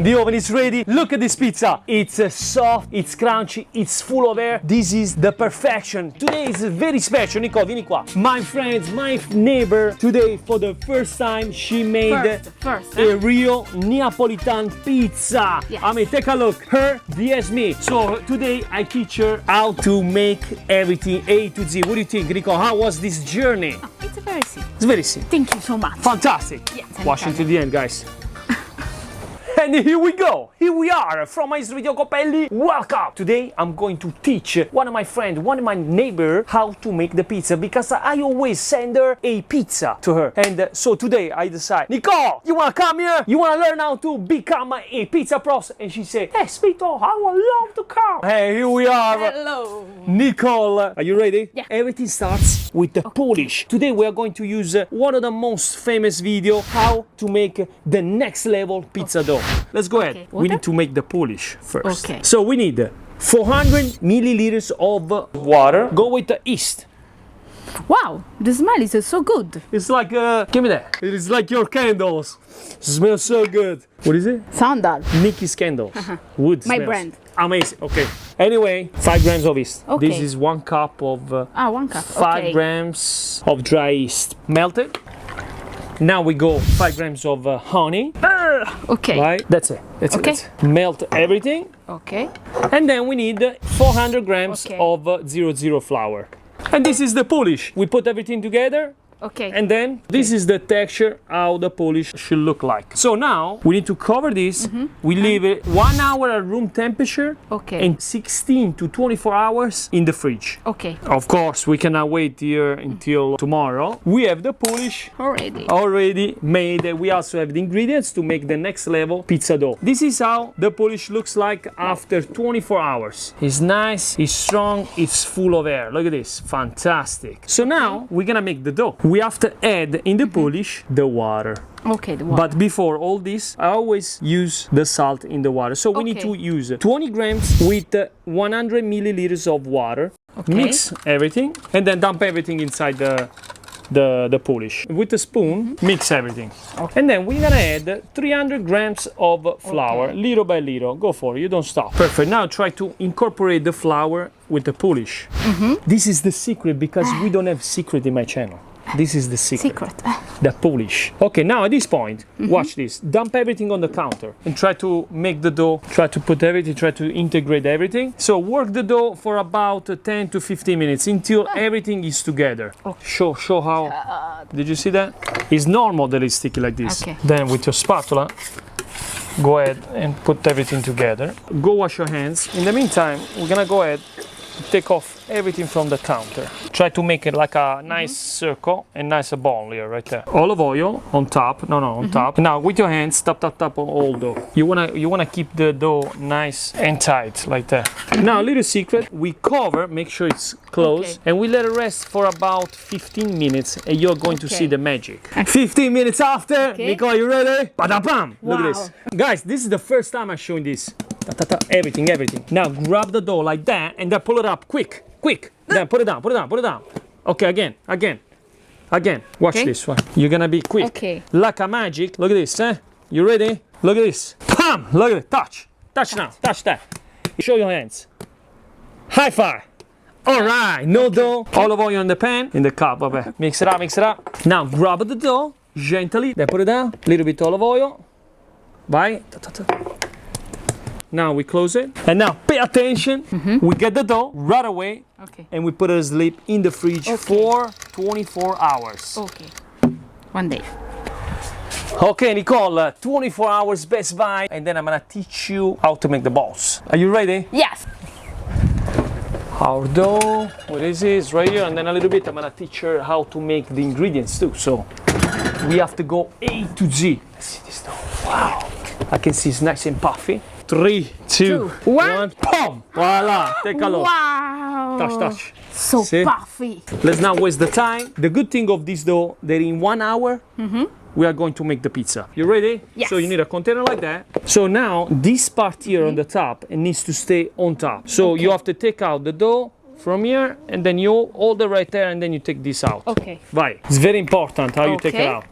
The oven is ready. Look at this pizza. It's soft, it's crunchy, it's full of air. This is the perfection. Today is very special. Nico, vieni qua. My friends, my neighbor, today for the first time she made a real Neapolitan pizza. Yes. I mean, take a look. Her vs me. So today I teach her how to make everything A to Z. What do you think, Nico? How was this journey? Oh, it's very simple. It's very simple. Thank you so much. Fantastic. Yes, Watch until the end, guys. And here we go. Here we are from my Vito Iacopelli. Welcome. Today I'm going to teach one of my friends, one of my neighbor, how to make the pizza because I always send her a pizza to her. And so today I decide, Nicole, you wanna come here? You wanna learn how to become a pizza pro? And she said, yes, Vito, I would love to come. Hey, here we are. Hello. Nicole, are you ready? Yeah. Everything starts with the polish. Today we are going to use one of the most famous video, how to make the next level pizza dough. Let's go ahead. We need to make the polish first. Okay. So we need 400 milliliters of water. Go with the yeast. Wow, the smell is so good. It's like, give me that. It is like your candles. Smells so good. What is it? Sandal. Nikki's candles. Wood My smells. brand. Amazing. Okay. Anyway, 5 grams of yeast. Okay. This is 1 cup of 1 cup. 5 grams of dry yeast. Melted. Now we go 5 grams of honey. Okay. Right? That's it. That's Okay. it. Melt everything. Okay. And then we need 400 grams of 00 flour. And this is the polish. We put everything together. Okay. And then this is the texture how the polish should look like. So now we need to cover this. We leave it 1 hour at room temperature. Okay. And 16 to 24 hours in the fridge. Okay. Of course, we cannot wait here until tomorrow. We have the polish already made. We also have the ingredients to make the next level pizza dough. This is how the polish looks like after 24 hours. It's nice, it's strong, it's full of air. Look at this, fantastic. So now we're gonna make the dough. We have to add in the polish the water. Okay, the water. But before all this, I always use the salt in the water. So we need to use 20 grams with 100 milliliters of water. Okay. Mix everything and then dump everything inside the polish. With a spoon, mix everything. Okay. And then we're gonna add 300 grams of flour, little by little. Go for it, you don't stop. Perfect. Now try to incorporate the flour with the polish. This is the secret because we don't have secret in my channel. This is the secret. The polish. Okay, now at this point, watch this. Dump everything on the counter and try to make the dough. Try to put everything, try to integrate everything. So work the dough for about 10 to 15 minutes until everything is together. Show how. Did you see that? It's normal that it's sticky like this. Okay. Then with your spatula, go ahead and put everything together. Go wash your hands. In the meantime, we're gonna go ahead, take off everything from the counter. Try to make it like a nice circle and nice ball here, right there. Olive oil on top, on top. Now with your hands, tap on all dough. You wanna keep the dough nice and tight like that. Now a little secret, we cover, make sure it's closed, and we let it rest for about 15 minutes, and you're going to see the magic. 15 minutes after, Nico, you ready? Ba-da-bam! Look at this. Guys, this is the first time I'm showing this. Everything. Now grab the dough like that and then pull it up quick. Then put it down. Okay, again. Watch this one. You're gonna be quick. Okay. Like a magic. Look at this, You ready? Look at this. Pam! Look at it. Touch now. Touch that. Show your hands. High five. All right. No dough. Olive oil in the pan. In the cup. Okay. Mix it up. Now grab the dough gently. Then put it down. Little bit olive oil. Vai. Now we close it. And now pay attention. We get the dough right away. And we put it asleep in the fridge for 24 hours. Okay. 1 day. Okay, Nicole, 24 hours best by. And then I'm gonna teach you how to make the balls. Are you ready? Yes. Our dough, what is it? It's right here. And then a little bit, I'm gonna teach her how to make the ingredients too. So we have to go A to Z. Let's see this dough. Wow. I can see it's nice and puffy. 3, 2, 1, boom! Voila! Take a look. Wow! Touch. So puffy. Let's not waste the time. The good thing of this dough, that in 1 hour, we are going to make the pizza. You ready? Yes. So you need a container like that. So now this part here on the top, it needs to stay on top. So you have to take out the dough from here, and then you hold it right there, and then you take this out. Okay. Vai. It's very important how you take it out.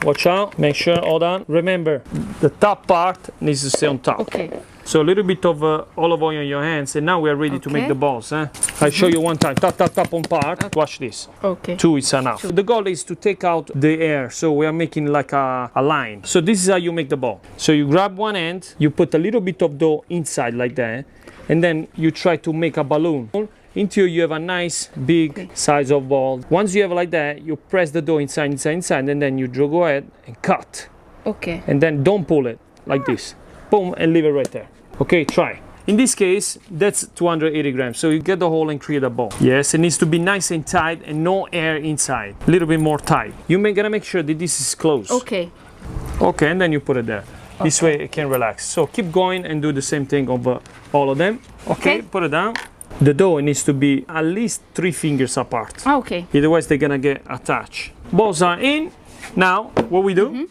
watch out, make sure, hold on. Remember, the top part needs to stay on top. Okay. So a little bit of olive oil on your hands, and now we are ready to make the balls. I show you one time, tap on part. Watch this. Okay. 2 is enough. The goal is to take out the air, so we are making like a line. So this is how you make the ball. So you grab one end, you put a little bit of dough inside like that, and then you try to make a balloon until you have a nice big size of ball. Once you have like that, you press the dough inside, and then you go ahead and cut. Okay. And then don't pull it like this. Boom, and leave it right there. Okay, try. In this case, that's 280 grams. So you get the hole and create a ball. Yes, it needs to be nice and tight and no air inside. A little bit more tight. You're gonna make sure that this is closed. Okay. Okay, and then you put it there. This way it can relax. So keep going and do the same thing over all of them. Okay, put it down. The dough needs to be at least 3 fingers apart. Okay. Otherwise they're gonna get attached. Balls are in. Now, what we do?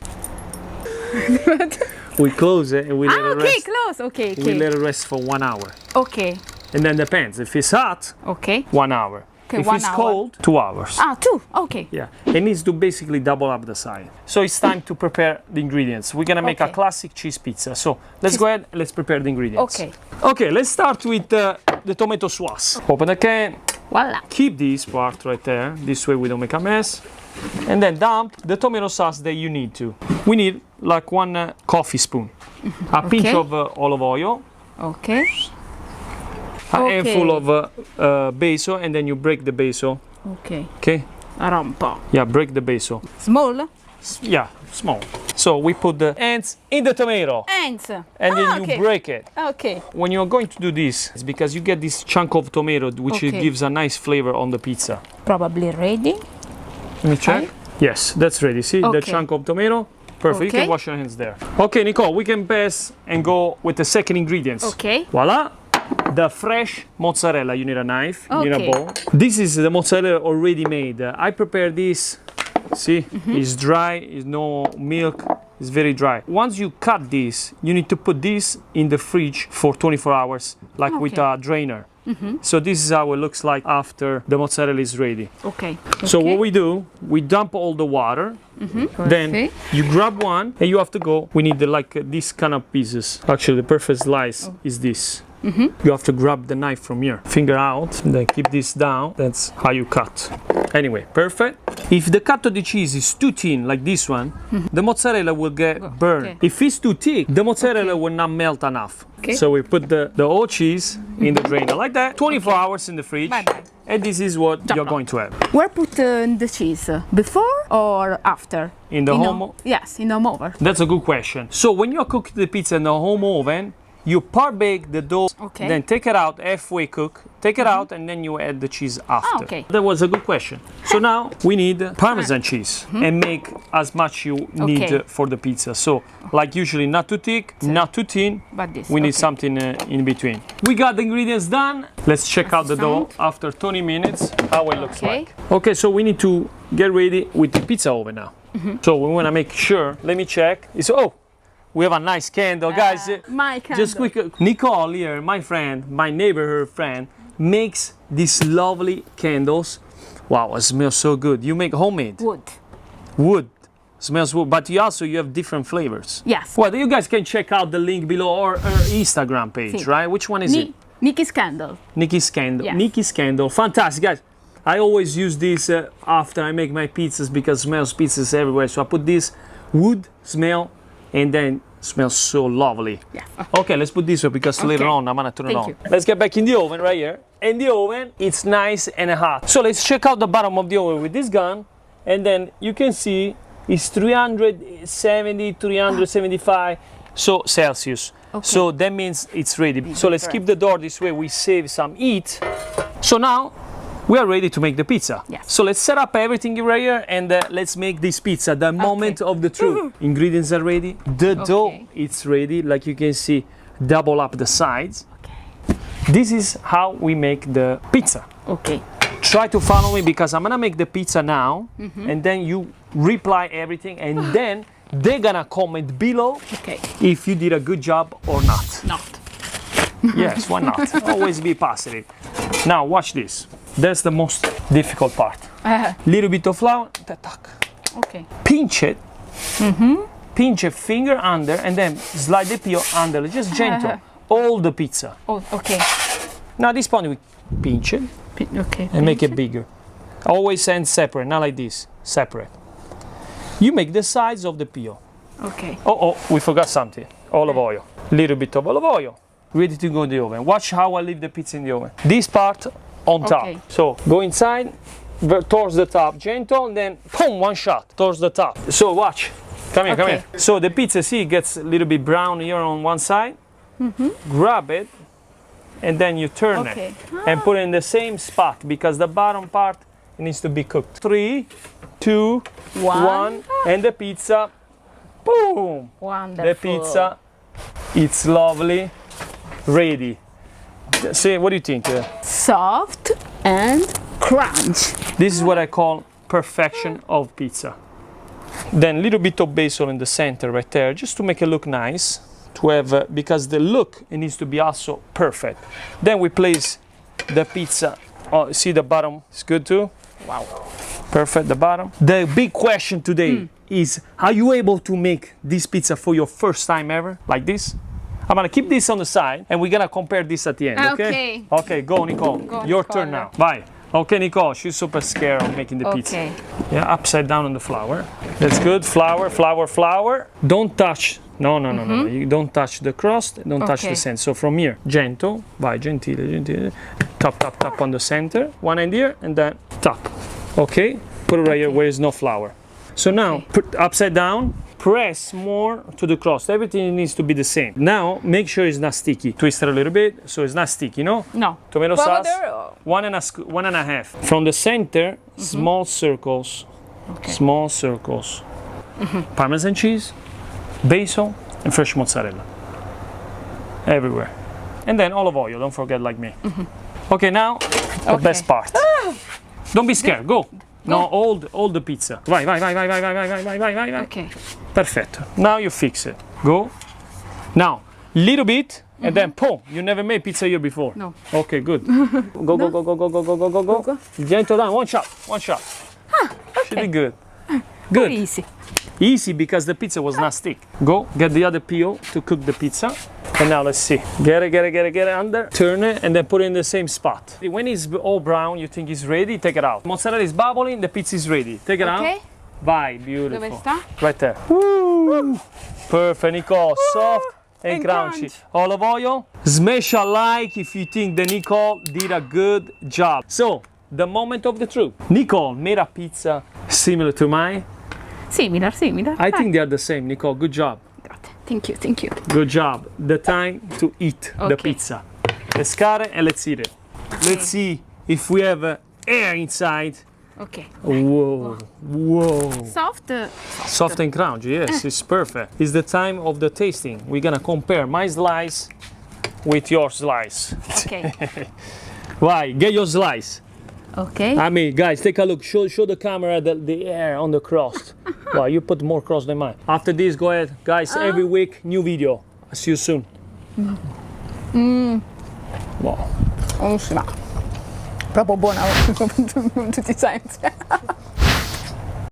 We close it and we let it rest. Close. Okay. We let it rest for 1 hour. Okay. And then depends. If it's hot, Okay. 1 hour. Okay, If 1 it's hour. cold, 2 hours. 2. Okay. Yeah. It needs to basically double up the size. So it's time to prepare the ingredients. We're gonna make a Okay. classic cheese pizza. So let's go ahead, let's prepare the ingredients. Okay. Okay, let's start with the tomato sauce. Open the can. Voila. Keep this part right there. This way we don't make a mess. And then dump the tomato sauce that you need to. We need like 1 coffee spoon. A pinch of olive oil. Okay. A handful of basil, and then you break the basil. Okay. Okay? Around un po'. Yeah, break the basil. Small? Yeah, small. So we put the ends in the tomato, Ends. and then you break it. Okay. When you're going to do this, it's because you get this chunk of tomato, which Okay. gives a nice flavor on the pizza. Probably ready. Let me check. Yes, that's ready. See the Okay. chunk of tomato? Perfect. You Okay. can wash your hands there. Okay, Nicole, we can pass and go with the second ingredients. Okay. Voila. The fresh mozzarella. You need a knife, you need a Okay. bowl. This is the mozzarella already made. I prepared this. See, it's dry, it's no milk, it's very dry. Once you cut this, you need to put this in the fridge for 24 hours, like with a drainer. So this is how it looks like after the mozzarella is ready. Okay. So what we do, we dump all the water, then Perfect. you grab one and you have to go. We need this kind of pieces. Actually, the perfect slice is this. You have to grab the knife from here, finger out, then keep this down. That's how you cut. Anyway, perfect. If the cut of the cheese is too thin, like this one, the mozzarella will get burned. Okay. If it's too thick, the mozzarella will not melt enough. Okay. So we put the whole cheese in the drainer like that, 24 hours in the fridge. Bye-bye. And this is what you're going to have. Where put the cheese? Before or after? In the home Yes, in the home oven. That's a good question. So when you're cooking the pizza in the home oven, you part bake the dough, Okay. then take it out, halfway cook, take it out, and then you add the cheese after. Okay. That was a good question. So now we need Parmesan cheese and make as much you need Okay. for the pizza. So like usually not too thick, not too thin. But this. We need okay. something in between. We got the ingredients done. Let's check out the dough after 20 minutes, how it looks Okay. like. Okay, so we need to get ready with the pizza oven now. So we want to make sure, let me check. We have a nice candle, guys. My candle. Just quick, Nicole here, my friend, my neighborhood friend, makes these lovely candles. Wow, it smells so good. You make homemade wood. Smells wood, but you have different flavors. Yes. Well, you guys can check out the link below or her Instagram page, Sì. right? Which one is it? Nikki's candle. Nikki's Candle. Yes. Nikki's Candle. Fantastic, guys. I always use this after I make my pizzas because it smells pizzas everywhere. So I put this wood smell and then smells so lovely. Yeah. Okay, let's put this way because later on I'm gonna turn it Thank on. you. Let's get back in the oven right here. In the oven, it's nice and hot. So let's check out the bottom of the oven with this gun, and then you can see it's 370, 375 so Celsius. Okay. So that means it's ready. So let's keep the door this way. We save some heat. So now we are ready to make the pizza. Yes. So let's set up everything right here and let's make this pizza, the moment of the truth. Ingredients are ready. The dough is ready. Like you can see, double up the sides. Okay. This is how we make the pizza. Okay. Try to follow me because I'm gonna make the pizza now and then you reply everything and then they're gonna comment below Okay. if you did a good job or not. Not. Yes, why not? Always be positive. Now watch this. That's the most difficult part. Little bit of flour, tac. Okay. Pinch it pinch a finger under, and then slide the pio under, just gentle. All the pizza. Oh, okay. Now at this point we pinch it Okay. and make it bigger. Always ends separate, not like this, separate. You make the size of the pio. Okay. Oh, we forgot something. Olive oil. Little bit of olive oil. Ready to go in the oven. Watch how I leave the pizza in the oven. This part on top. Okay. So go inside, towards the top, gentle, and then boom, one shot towards the top. So watch. Come here, come Okay. here. So the pizza, see, gets a little bit brown here on one side. Grab it, and then you turn it and put it in the same spot because the bottom part needs to be cooked. 3, 2, 1, and the pizza, boom! Wonderful. The pizza, it's lovely, ready. See, what do you think? Soft and crunch. This is what I call perfection of pizza. Then a little bit of basil in the center right there, just to make it look nice. To have, because the look, it needs to be also perfect. Then we place the pizza. Oh, see the bottom is good too? Wow. Perfect, the bottom. The big question today is, are you able to make this pizza for your first time ever? Like this? I'm gonna keep this on the side and we're gonna compare this at the end, okay? Okay. Okay, go Nicole. Your turn now. Bye. Okay, Nicole, she's super scared of making the pizza. Okay. Yeah, upside down on the flour. That's good. Flour, flour, flour. Don't touch. No. You don't touch the crust. Don't touch the center. So from here, gentle. Vai, gentile. Tap on the center. One end here and then tap. Okay? Put it right here where there's no flour. So now, put upside down. Press more to the crust. Everything needs to be the same. Now, make sure it's not sticky. Twist it a little bit so it's not sticky, no? No. Tomato sauce. Or... 1.5. From the center, small circles. Okay. Small circles. Parmesan cheese, basil, and fresh mozzarella. Everywhere. And then olive oil, don't forget, like me. Okay, now the best part. Don't be scared, go. No, hold the pizza. Vai. Okay. Perfetto. Now you fix it. Go. Now, little bit, and then boom. You never made pizza here before. No. Okay, good. Go. Gentle down. One shot. She did good. Good. Easy. Easy because the pizza was not stick. Go get the other peel to cook the pizza. And now let's see. Get it under. Turn it and then put it in the same spot. When it's all brown, you think it's ready, take it out. Mozzarella is bubbling, the pizza is ready. Take it out. Vai, beautiful. Dove sta? Right there. Woo! Perfect, Nicole. Soft and crunchy. Olive oil. Smash a like if you think that Nicole did a good job. So, the moment of the truth. Nicole made a pizza similar to mine. Similar. I think they are the same. Nicole, good job. Thank you. Good job. The time to eat the pizza. Let's cut it and let's eat it. Let's see if we have air inside. Okay. Whoa. Soft. Soft and crunchy, yes, it's perfect. It's the time of the tasting. We're gonna compare my slice with your slice. Okay. Why? Get your slice. Okay. I mean, guys, take a look. Show the camera the air on the crust. Wow, you put more crust than mine. After this, go ahead. Guys, every week, new video. I'll see you soon. Wow. Proprio buona tutti i sensi.